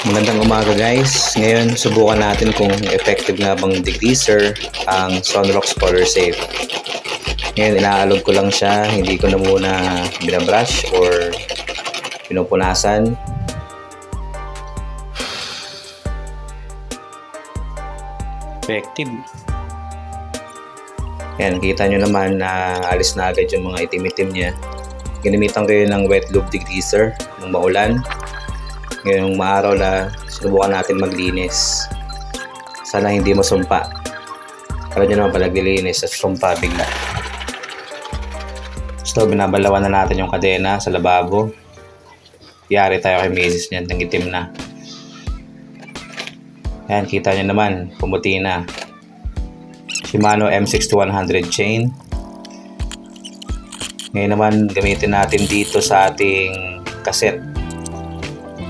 Magandang umaga guys. Ngayon subukan natin kung effective nga bang degreaser ang Sunrox Color Safe. Ngayon inaalog ko lang siya, hindi ko na muna binabrush or pinupunasan. Effective. Yan, kita nyo naman na alis na agad yung mga itim-itim niya. Ginamitan ko yun ng wet lube degreaser nung maulan. Ngayong maaraw na subukan natin maglinis. Sana hindi masumpa. Alam nyo naman pala naglilinis at sumpa bigla. So binabalawan na natin yung kadena sa lababo. Yari tayo kay misis niyan, nangitim na. Ayan, kita nyo naman, pumuti na. Shimano M6100 chain. Ngayon naman gamitin natin dito sa ating cassette.